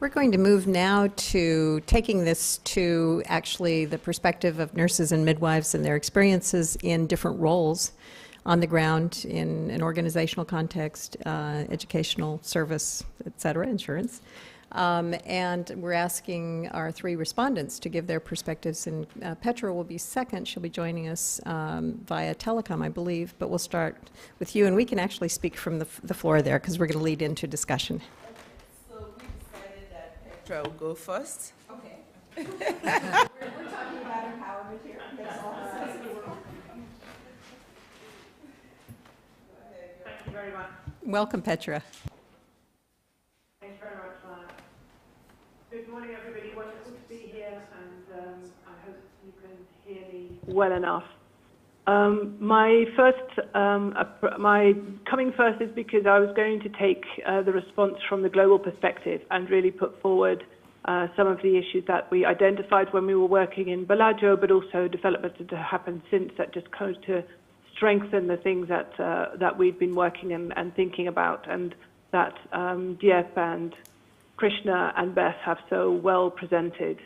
We're going to move now to taking this to actually the perspective of nurses and midwives and their experiences in different roles on the ground in an organizational context, educational service, et cetera, insurance. And we're asking our three respondents to give their perspectives. And Petra will be second. She'll be joining us via telecom, I believe. But we'll start with you. And we can actually speak from the floor there because we're going to lead into discussion. So we decided that Petra will go first. Okay. we're talking about empowerment here. That's all. Thank you very much. Welcome, Petra. Thanks very much, Lana. Good morning, everybody. Wonderful to be here, and I hope you can hear me well enough. My coming first is because I was going to take the response from the global perspective and really put forward some of the issues that we identified when we were working in Bellagio, but also developments that have happened since that just goes to strengthen the things that we've been working and thinking about, and that Dieppe and Krishna and Beth have so well presented.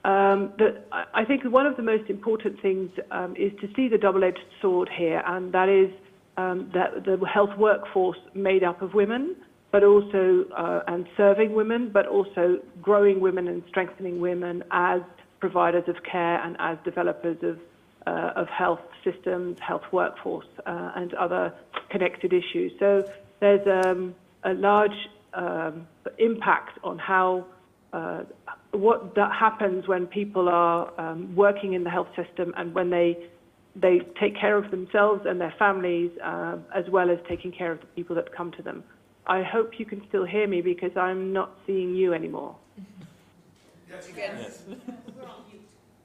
I think one of the most important things is to see the double-edged sword here, and that is that the health workforce made up of women, but also and serving women, but also growing women and strengthening women as providers of care and as developers of health systems, health workforce, and other connected issues. So there's a large impact on how what that happens when people are working in the health system and when they take care of themselves and their families, as well as taking care of the people that come to them. I hope you can still hear me because I'm not seeing you anymore. Yes, you can. Yes.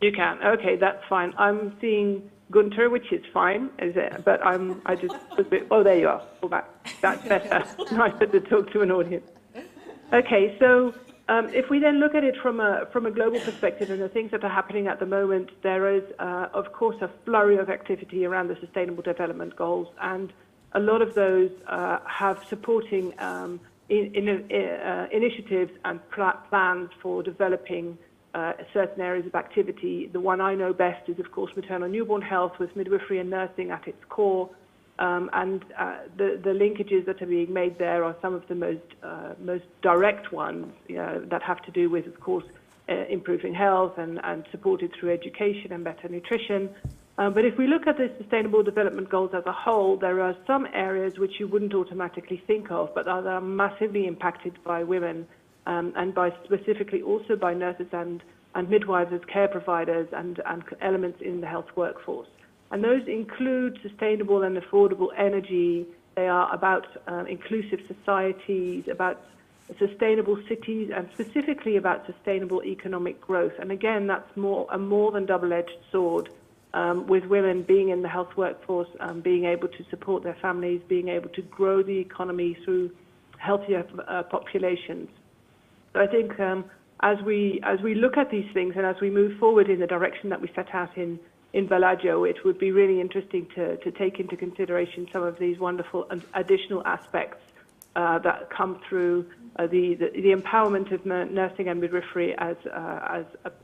You can. Okay, that's fine. I'm seeing Gunter, which is fine, is it? But I just was a bit. Oh, there you are. Pull back. That's better. Nicer to talk to an audience. Okay, so if we then look at it from a global perspective and the things that are happening at the moment, there is, of course, a flurry of activity around the Sustainable Development Goals, and a lot of those have supporting initiatives and plans for developing certain areas of activity. The one I know best is, of course, maternal newborn health, with midwifery and nursing at its core, and the linkages that are being made there are some of the most direct ones that have to do with, of course, improving health and supported through education and better nutrition. But if we look at the Sustainable Development Goals as a whole, there are some areas which you wouldn't automatically think of, but are massively impacted by women, and by specifically also by nurses and midwives as care providers and elements in the health workforce. And those include sustainable and affordable energy. They are about inclusive societies, about sustainable cities, and specifically about sustainable economic growth. And again, that's more than double-edged sword, with women being in the health workforce, being able to support their families, being able to grow the economy through healthier populations. So I think as we look at these things and as we move forward in the direction that we set out in Bellagio, it would be really interesting to take into consideration some of these wonderful and additional aspects that come through the empowerment of nursing and midwifery as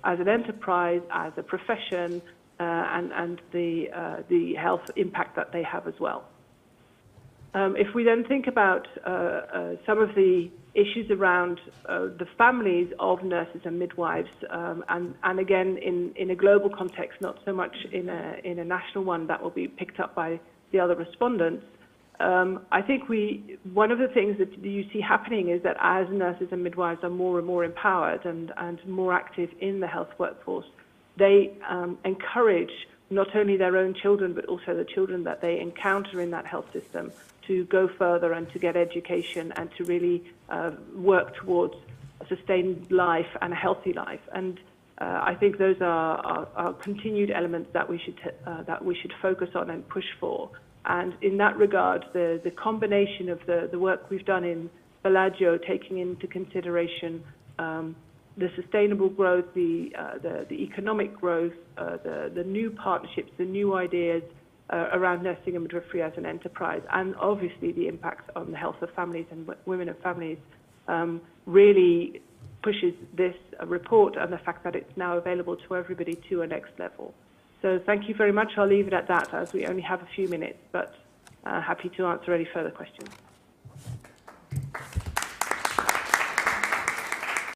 an enterprise, as a profession, and the health impact that they have as well. If we then think about some of the issues around the families of nurses and midwives, and again in a global context, not so much in a national one that will be picked up by the other respondents, I think one of the things that you see happening is that as nurses and midwives are more and more empowered and more active in the health workforce, they encourage not only their own children but also the children that they encounter in that health system to go further and to get education and to really work towards a sustained life and a healthy life. And I think those are continued elements that we should focus on and push for. And in that regard, the combination of the work we've done in Bellagio, taking into consideration the sustainable growth, the economic growth, the new partnerships, the new ideas around nursing and midwifery as an enterprise, and obviously the impact on the health of families and women and families, really pushes this report and the fact that it's now available to everybody to a next level. So thank you very much. I'll leave it at that as we only have a few minutes, but happy to answer any further questions.